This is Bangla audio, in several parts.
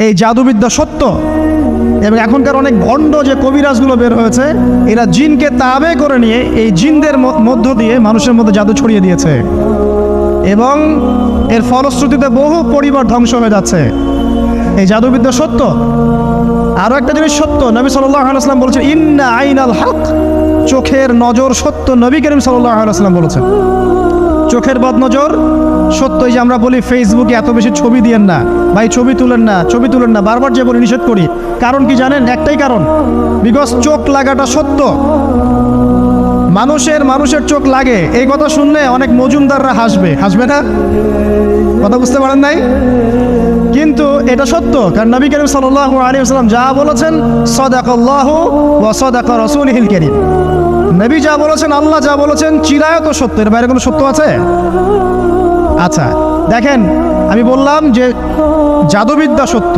এই জাদুবিদ্যা সত্য। এবং এখনকার অনেক ভণ্ড যে কবিরাজগুলো বের হয়েছে, এরা জিনকে তাবে করে নিয়ে এই জিনদের মধ্য দিয়ে মানুষের মধ্যে জাদু ছড়িয়ে দিয়েছে, এবং এর ফলশ্রুতিতে বহু পরিবার ধ্বংস হয়ে যাচ্ছে। এই জাদুবিদ্যা সত্য। আরও একটা জিনিস সত্য, নবী সাল্লাল্লাহু আলাইহি ওয়াসাল্লাম বলেছেন ইন্না আইনাল হক, চোখের নজর সত্য। নবী করিম সাল্লাল্লাহু আলাইহি ওয়াসাল্লাম বলেছেন চোখের বদনজর সত্য। এই যে আমরা বলি ফেসবুকে এত বেশি ছবি দিয়েন না ভাই, ছবি তুলেন না, ছবি তুলেন না, বারবার যে বলি নিষেধ করি। কারণ কি জানেন? একটাই কারণ, বিকজ চোখ লাগাটা সত্য। মানুষের চোখ লাগে, এই কথা শুনলে অনেক মজুমদাররা হাসবে না? কথা বুঝতে পারেন নাই? কিন্তু এটা সত্য, কারণ নবী করিম সাল্লাল্লাহু আলাইহি ওয়াসাল্লাম যা বলেছেন সাদাকাল্লাহু ওয়া সাদাকা রাসূলুহুল কারীম। নবী যা বলেছেন, আল্লাহ যা বলেছেন চিরায়ত সত্য, এর বাইরে কোনো সত্য আছে? আচ্ছা দেখেন, আমি বললাম যে জাদুবিদ্যা সত্য।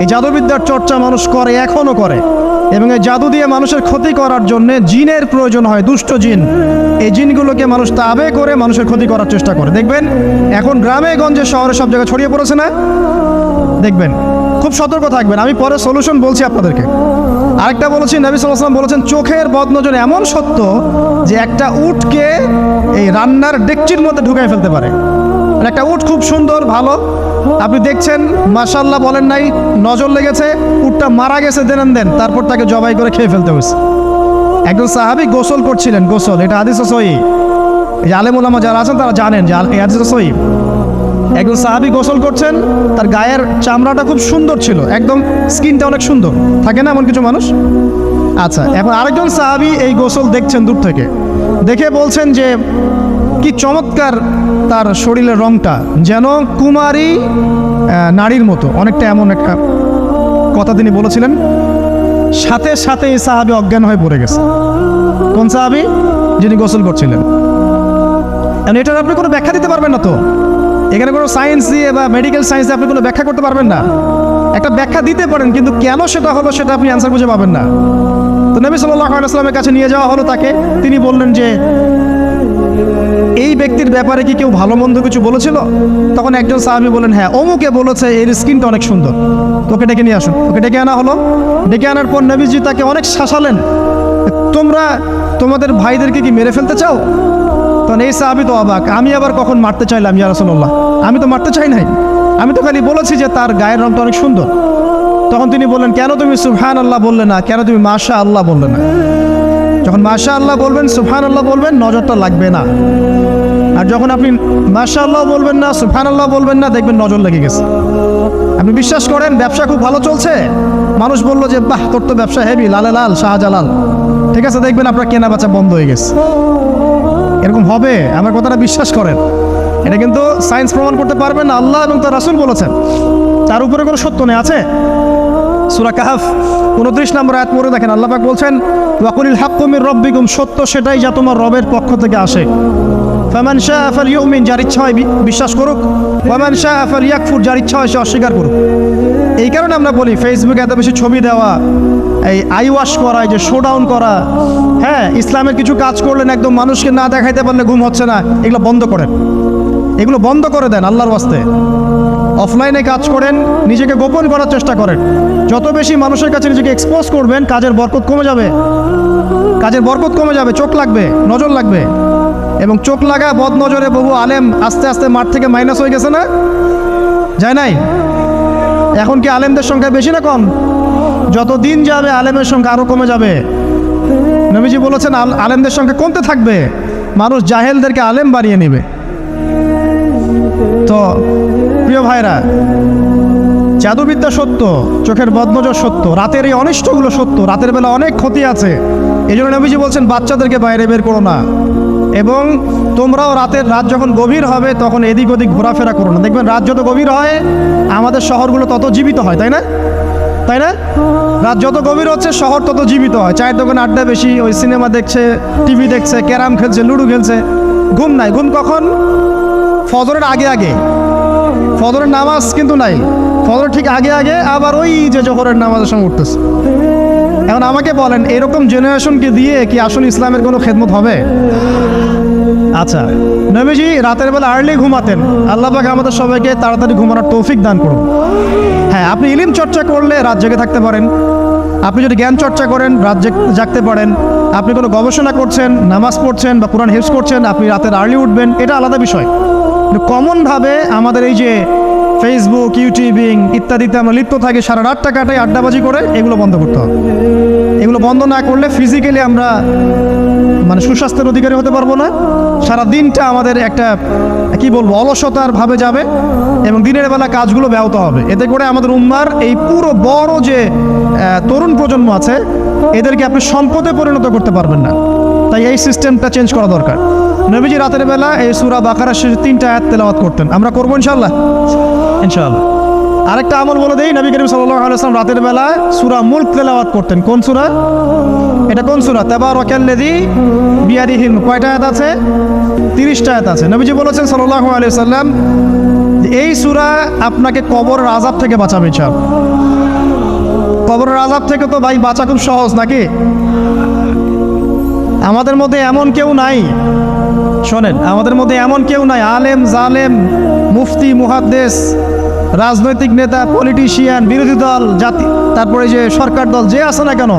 এই জাদুবিদ্যার চর্চা মানুষ করে, এখনও করে, এবং এই জাদু দিয়ে মানুষের ক্ষতি করার জন্য জিনের প্রয়োজন হয়, দুষ্ট জিন। এই জিনগুলোকে মানুষ তাবে করে মানুষের ক্ষতি করার চেষ্টা করে। দেখবেন এখন গ্রামে গঞ্জে শহরে সব জায়গায় ছড়িয়ে পড়েছে না? দেখবেন, খুব সতর্ক থাকবেন। আমি পরে সলিউশন বলছি আপনাদেরকে। আরেকটা বলেছি, নবী সাল্লাল্লাহু আলাইহি ওয়াসাল্লাম বলেছেন চোখের বদনজর এমন সত্য যে একটা উটকে এই রান্নার ডেকচির মধ্যে ঢুকাই ফেলতে পারে। একটা উট খুব সুন্দর, ভালো, আপনি দেখছেন মাশাআল্লাহ বলেন নাই, নজর লেগেছে, উটটা মারা গেছে দেন, তারপর তাকে জবাই করে খেয়ে ফেলতে হয়েছে। একজন সাহাবী গোসল করছিলেন, গোসল, এটা হাদিস সহিহ। এই আলেম ওলামা যারা আছেন তারা জানেন যে এই হাদিস সহিহ। একজন সাহাবী গোসল করছেন, তার গায়ের চামড়াটা খুব সুন্দর ছিল, একদম স্কিনটা অনেক সুন্দর থাকে না এমন কিছু মানুষ? আচ্ছা, এখন আরেকজন সাহাবী এই গোসল দেখছেন দূর থেকে, দেখে বলছেন যে কি চমৎকার তার শরীরের রংটা, যেন কুমারী নারীর মতো, অনেকটা এমন একটা কথা তিনি বলেছিলেন। সাথে সাথে এই সাহাবী অজ্ঞান হয়ে পড়ে গেছে। কোন সাহাবী? যিনি গোসল করছিলেন। এটার আপনি কোনো ব্যাখ্যা দিতে পারবেন না তো, এখানে কোনো সায়েন্স দিয়ে বা মেডিকেল সায়েন্স দিয়ে আপনি কোনো ব্যাখ্যা করতে পারবেন না। একটা ব্যাখ্যা দিতে পারেন, কিন্তু কেন সেটা হলো সেটা আপনি অ্যান্সার খুঁজে পাবেন না। তো নবী সাল্লাল্লাহু আলাইহি ওয়াসাল্লামের কাছে নিয়ে যাওয়া হলো তাকে। তিনি বললেন যে এই ব্যক্তির ব্যাপারে কি কেউ ভালো মন্দ কিছু বলেছিল? তখন একজন সাহাবী বলেন হ্যাঁ, অমুকে বলেছে এর স্কিনটা অনেক সুন্দর, তোকে ডেকে নিয়ে আসুন। ওকে ডেকে আনা হলো। ডেকে আনার পর নবীজি তাকে অনেক শাসালেন, তোমরা তোমাদের ভাইদেরকে কি মেরে ফেলতে চাও? তখন এই সাহাবী তো অবাক, আমি আবার কখন মারতে চাইলাম ইয়া রাসূলুল্লাহ? আমি তো মারতে চাই নাই, আমি তো খালি বলেছি যে তার গায়ের রংটা অনেক সুন্দর। তখন তিনি বললেন, কেন তুমি সুবহানাল্লাহ বললে না, কেন তুমি মাশাআল্লাহ বললে না? যখন মাশাআল্লাহ বলবেন, সুবহানাল্লাহ বলবেন, নজরটা লাগবে না। আর যখন আপনি মাশাআল্লাহ বলবেন না, সুবহানাল্লাহ বলবেন না, দেখবেন নজর লেগে গেছে। আপনি বিশ্বাস করেন ব্যবসা খুব ভালো চলছে, মানুষ বললো যে বাহ তোর তো ব্যবসা হেভি, লালে লাল শাহজালাল, ঠিক আছে, দেখবেন আপনার কেনা বেচা বন্ধ হয়ে গেছে। এরকম হবে, আমার কথাটা বিশ্বাস করেন। এটা কিন্তু সায়েন্স প্রমাণ করতে পারবে না, আল্লাহ এবং তার রাসূল বলেছেন, তার উপরে কোনো সত্য নেই। আছে সূরা কাহফ 29 নম্বর আয়াত পড়ে দেখেন, আল্লাহ পাক বলছেন ওয়াকুলিল হাক্কু মির রাব্বিকুম, সত্য সেটাই যা তোমার রবের পক্ষ থেকে আসে। ফামান শাআ ফালইউমিন, যার ইচ্ছা হয় বিশ্বাস করুক, ওয়ামান শাআ ফালইয়াকফুর, যার ইচ্ছা হয় সে অস্বীকার করুক। এই কারণে আমরা বলি ফেসবুকে এত বেশি ছবি দেওয়া, এই আই ওয়াশ করা, এই যে শো ডাউন করা, হ্যাঁ, ইসলামের কিছু কাজ করলেন একদম মানুষকে না দেখাইতে পারলে ঘুম হচ্ছে না, এগুলো বন্ধ করেন, এগুলো বন্ধ করে দেন আল্লাহর ওয়াস্তে। অফলাইনে কাজ করেন, নিজেকে গোপন করার চেষ্টা করেন। যত বেশি মানুষের কাছে নিজেকে এক্সপোজ করবেন, কাজের বরকত কমে যাবে, কাজের বরকত কমে যাবে, চোখ লাগবে, নজর লাগবে। এবং চোখ লাগা বদ নজরে বহু আলেম আস্তে আস্তে মাঠ থেকে মাইনাস হয়ে গেছে না? যায় নাই? এখন কি আলেমদের সংখ্যা বেশি না কম? যত দিন যাবে আলেমের সংখ্যা আরও কমে যাবে। নবীজি বলেছেন আলেমদের সংখ্যা কমতে থাকবে, মানুষ জাহেলদেরকে আলেম বানিয়ে নেবে। তো প্রিয় ভাইরা, জাদুবিদ্যা সত্য, চোখের বদনজর সত্য, রাতের এই অনিষ্টগুলো সত্য, রাতের বেলা অনেক ক্ষতি আছে। এই জন্য নবীজি বলছেন বাচ্চাদেরকে বাইরে বের করো না, এবং তোমরাও রাত যখন গভীর হবে তখন এদিক ওদিক ঘোরাফেরা করো না। দেখবেন রাত যত গভীর হয় আমাদের শহরগুলো তত জীবিত হয়, তাই না? তাই না? রাত যত গভীর হচ্ছে শহর তত জীবিত হয়। চায়ের দোকানে আড্ডা বেশি, ওই সিনেমা দেখছে, টিভি দেখছে, ক্যারাম খেলছে, লুডো খেলছে, ঘুম নাই। ঘুম কখন? ফজরের আগে আগে। ফজরের নামাজ কিন্তু নাই, ফজর ঠিক আগে আগে, আবার ওই যে জোহরের নামাজের সঙ্গে উঠতেছে। এখন আমাকে বলেন, এরকম জেনারেশনকে দিয়ে কি আসলে ইসলামের কোনো খেদমত হবে? আচ্ছা, নবীজি রাতের বেলা আর্লি ঘুমাতেন। আল্লাহ পাক আমাদের সবাইকে তাড়াতাড়ি ঘুমানোর তৌফিক দান করুন। হ্যাঁ, আপনি ইলম চর্চা করলে রাত জেগে থাকতে পারেন। আপনি যদি জ্ঞান চর্চা করেন রাত জাগতে পারেন। আপনি কোনো গবেষণা করছেন, নামাজ পড়ছেন বা কোরআন হিফজ করছেন, আপনি রাতের আর্লি উঠবেন, এটা আলাদা বিষয়। কিন্তু কমনভাবে আমাদের এই যে ফেসবুক, ইউটিউবিং ইত্যাদিতে আমরা লিপ্ত থাকি, সারা রাতটা কাটাই আড্ডাবাজি করে, এগুলো বন্ধ করতে হবে। এগুলো বন্ধ না করলে ফিজিক্যালি আমরা মানে সুস্বাস্থ্যের অধিকারী হতে পারবো না। সারা দিনটা আমাদের একটা কি বলবো অলসতার ভাবে যাবে এবং দিনের বেলা কাজগুলো ব্যাহত হবে। এতে করে আমাদের উম্মার এই পুরো বড় যে তরুণ প্রজন্ম আছে এদেরকে আপনি সম্পদে পরিণত করতে পারবেন না। তাই এই সিস্টেমটা চেঞ্জ করা দরকার। নবীজি রাতের বেলা এই সূরা বাকারার শেষে 3টা আয়াত তেলাওয়াত করতেন। আমরা করবো ইনশাআল্লাহ। ইনশাআল্লাহ। আরেকটা আমল বলে দেই, নবী করিম সাল্লাল্লাহু আলাইহি ওয়াসাল্লাম রাতের বেলা সূরা মুলক তেলাওয়াত করতেন। কোন সূরা? এটা কোন সূরা? তাবারাকাল্লাযী বিয়াদিহিল মুলক। কয়টা আয়াত আছে? 30টা আয়াত আছে। নবীজি বলেছেন সাল্লাল্লাহু আলাইহি ওয়াসাল্লাম যে এই সূরা আপনাকে কবরের আযাব থেকে বাঁচাবে ইনশাআল্লাহ। কবরের আযাব থেকে তো ভাই বাঁচা খুব সহজ নাকি? আমাদের মধ্যে এমন কেউ নাই, শোনেন, আমাদের মধ্যে এমন কেউ নাই আলেম জালেম মুফতি মুহাদ্দিস রাজনৈতিক নেতা পলিটিশিয়ান বিরোধী দল জাতি তারপরে যে সরকার দল যে আছে না কেন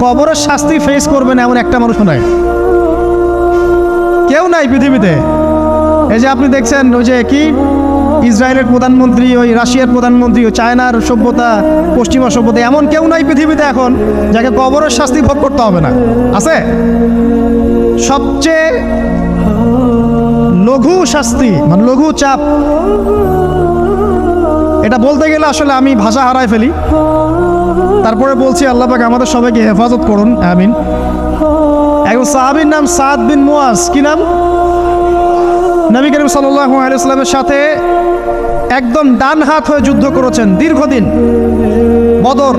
কবরের শাস্তি ফেস করবেন এমন একটা মানুষ নাই, কেউ নাই পৃথিবীতে। এই যে আপনি দেখছেন ওই যে কি ইসরায়েলের প্রধানমন্ত্রী, ওই রাশিয়ার প্রধানমন্ত্রী, ওই চায়নার সভ্যতা, পশ্চিমা সভ্যতা, এমন কেউ নাই পৃথিবীতে এখন যাকে কবরের শাস্তি ভোগ করতে হবে না। আছে? সবচেয়ে লঘু শাস্তি মানে লঘু চাপ, এটা বলতে গেলে আসলে আমি ভাষা হারায় ফেলি। তারপরে বলছি আল্লাহ পাক আমাদের সবাইকে হেফাজত করুন, আমিন। একজন সাহাবীর নাম সাদ বিন মুয়াজ। কি নাম? নবী করিম সাল্লাল্লাহু আলাইহি ওয়াসাল্লামের সাথে একদম ডান হাত হয়ে যুদ্ধ করেছেন দীর্ঘদিন। বদর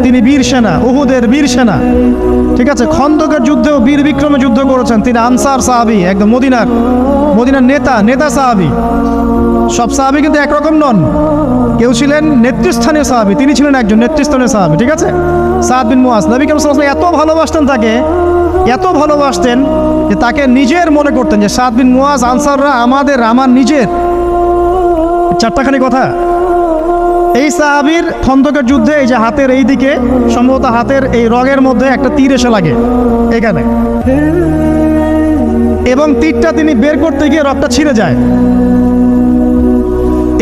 তিনি বীর সেনা, উহুদের বীর সেনা, ঠিক আছে। খন্দকের যুদ্ধেও বীর বিক্রমে যুদ্ধ করেছেন। তিনি আনসার সাহাবী, একদম মদিনার নেতা সাহাবী। সব সাহাবী কিন্তু একরকম নন, কেউ ছিলেন নেতৃস্থানীয় সাহাবী, তিনি ছিলেন একজন নেতৃস্থানীয় সাহাবী, ঠিক আছে। সাদ বিন মুয়াজ নবী করিম সাল্লাল্লাহু আলাইহি ওয়াসাল্লাম এত ভালোবাসতেন তাকে, এত ভালোবাসতেন যে তাকে নিজের মনে করতেন যে সাদ বিন মুয়াজ আনসাররা আমার নিজের। চারটাখানি কথা। এই সাহাবীর খন্দকের যুদ্ধে এই যে হাতের এই দিকে সম্ভবত হাতের এই রগের মধ্যে একটা তীর এসে লাগে এখানে, এবং তীরটা তিনি বের করতে গিয়ে রক্তটা ছিঁড়ে যায়।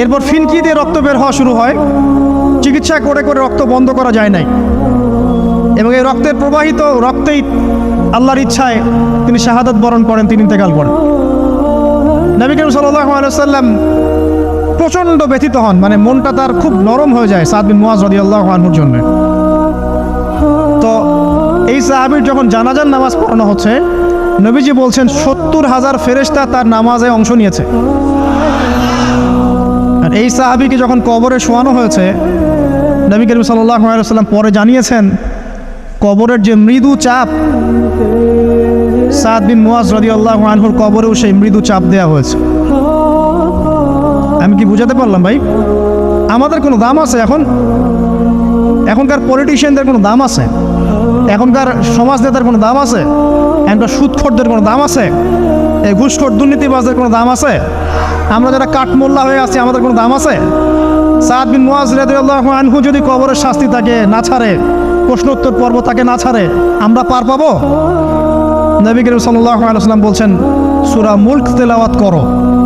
এরপর ফিনকি দিয়ে রক্ত বের হওয়া শুরু হয়। চিকিৎসা করে করে রক্ত বন্ধ করা যায় নাই, এবং এই রক্তের প্রবাহিত রক্তেই আল্লাহর ইচ্ছায় তিনি শাহাদাত বরণ করেন, তিনি ইন্তেকাল করেন। নবী করিম সাল্লাল্লাহু আলাইহি ওয়াসাল্লাম প্রচণ্ড ব্যথিত হন, মানে মনটা তার খুব নরম হয়ে যায় সাদ বিন মুয়াজ রাদিয়াল্লাহু আনহুর জন্য। তো এই সাহাবীর যখন জানাজার নামাজ পড়ানো হচ্ছে, নবীজি বলছেন 70,000 ফেরেশতা তার নামাজে অংশ নিয়েছে। আর এই সাহাবীকে যখন কবরে শোয়ানো হয়েছে, নবী করিম সাল্লাল্লাহু আলাইহি ওয়াসাল্লাম পরে জানিয়েছেন কবরের যে মৃদু চাপ, সাদ বিন মুয়াজ রাদিয়াল্লাহু আনহুর কবরেও সেই মৃদু চাপ দেওয়া হয়েছে। আমি কি বুঝাতে পারলাম ভাই? আমাদের কোনো দাম আছে এখনকার পলিটিশিয়ানদের কোনো দাম আছে? এখনকার সমাজ নেতার কোনো দাম আছে? এখনকার সুদখোরদের কোনো দাম আছে? এই ঘুষখোর দুর্নীতিবাজদের কোনো দাম আছে? আমরা যারা কাঠমোল্লা হয়ে আছি আমাদের কোনো দাম আছে? সাদ বিন মুয়াজ রাদিয়াল্লাহু আনহু যদি কবরের শাস্তি তাকে না ছাড়ে, প্রশ্নোত্তর পর্ব তাকে না ছাড়ে, আমরা পার পাবো? নবী করিম সাল্লাল্লাহু আলাইহি ওয়াসাল্লাম বলছেন সূরা মুলক তেলাওয়াত করো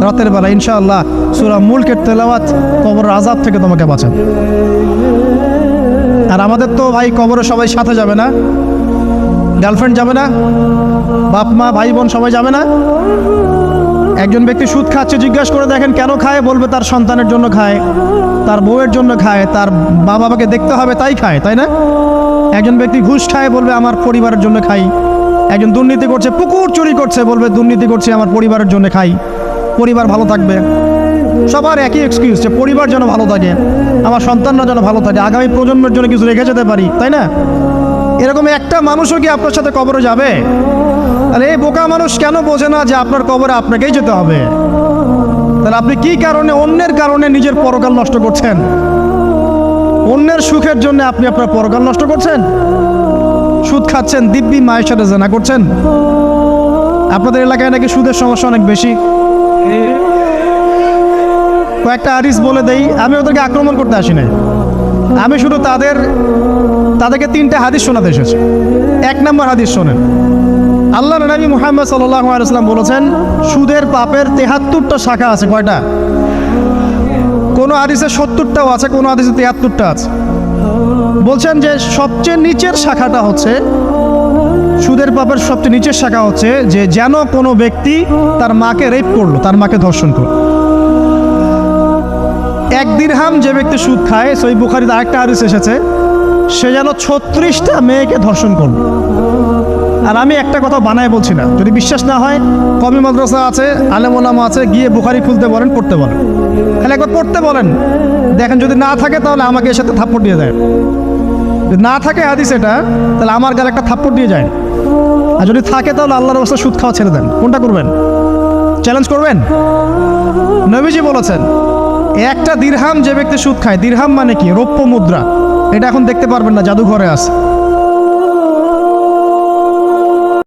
রাতের বেলা, ইনশাআল্লাহ সূরা মুলকের তেলাওয়াত কবরের আযাব থেকে তোমাকে বাঁচাবে। আর আমাদের তো ভাই কবরে সবাই সাথে যাবে না, গার্লফ্রেন্ড যাবে না, বাপ মা ভাই বোন সবাই যাবে না। একজন ব্যক্তি সুদ খাচ্ছে, জিজ্ঞাসা করে দেখেন কেন খায়, বলবে তার সন্তানের জন্য খায়, তার বউয়ের জন্য খায়, তার মা বাবাকে দেখতে হবে তাই খায়, তাই না? একজন ব্যক্তি ঘুষ খায়, বলবে আমার পরিবারের জন্য খাই। একজন দুর্নীতি করছে, পুকুর চুরি করছে, বলবে দুর্নীতি করছে আমার পরিবারের জন্য খাই, পরিবার ভালো থাকবে। সবার একই এক্সকিউজ যে পরিবার যেন ভালো থাকে, আমার সন্তানরা যেন ভালো থাকে, আগামী প্রজন্মের জন্য কিছু রেখে যেতে পারি, তাই না? এরকম একটা মানুষও কি আপনার সাথে কবরে যাবে? তাহলে এই বোকা মানুষ কেন বোঝে না যে আপনার কবরে আপনাকেই যেতে হবে? তাহলে আপনি কি কারণে, অন্যের কারণে নিজের পরকাল নষ্ট করছেন? অন্যের সুখের জন্য আপনি আপনার পরকাল নষ্ট করছেন। সুদ খাচ্ছেন, দিব্যি মায়ের সাথে জেনা করছেন। আপনাদের এলাকায় নাকি সুদের সমস্যা অনেক বেশি। কয়েকটা হাদিস বলে দেই, আমি ওদেরকে আক্রমণ করতে আসি নাই, আমি শুধু তাদেরকে 3টা হাদিস শোনাতে এসেছি। 1 নম্বর হাদিস শোনেন। আল্লাহ নবী মুহাম্মদ সাল্লাল্লাহু আলাইহি ওয়াসাল্লাম বলেছেন, সুদের পাপের 73টা শাখা আছে। কয়টা? কোনো হাদিসে 70টাও আছে, কোনো হাদিসে 73টা আছে। বলছেন যে সবচেয়ে নিচের শাখাটা হচ্ছে, সুদের পাপের সবচেয়ে নিচের শাখা হচ্ছে যে যেন কোনো ব্যক্তি তার মাকে রেপ করলো, তার মাকে ধর্ষণ করলো। 1 দিরহাম যে ব্যক্তি সুদ খায়, সহিহ বুখারীতে আরেকটা হাদিস এসেছে, সে যেন 36টা মেয়েকে ধর্ষণ করলো। আর আমি একটা কথা বানায় বলছি না, যদি বিশ্বাস না হয় কওমি মাদ্রাসা আছে, আলেম ওলামা আছে, গিয়ে বুখারী খুলতে বলেন, পড়তে বলেন, তাহলে একবার পড়তে বলেন, দেখেন যদি না থাকে তাহলে আমাকে এর সাথে থাপ্পড় দিয়ে দেয়। যদি না থাকে হাদিস এটা, তাহলে আমার গালে একটা থাপ্পড় দিয়ে যায়। আর যদি থাকে তাহলে আল্লাহর রাস্তায় সুদ খাওয়া ছেড়ে দেন। কোনটা করবেন? চ্যালেঞ্জ করবেন? নবীজি বলেছেন, 1টা দিরহাম যে ব্যক্তি সুদ খায়, দিরহাম মানে কি? রৌপ্য মুদ্রা। এটা এখন দেখতে পারবেন না, জাদুঘরে আছে।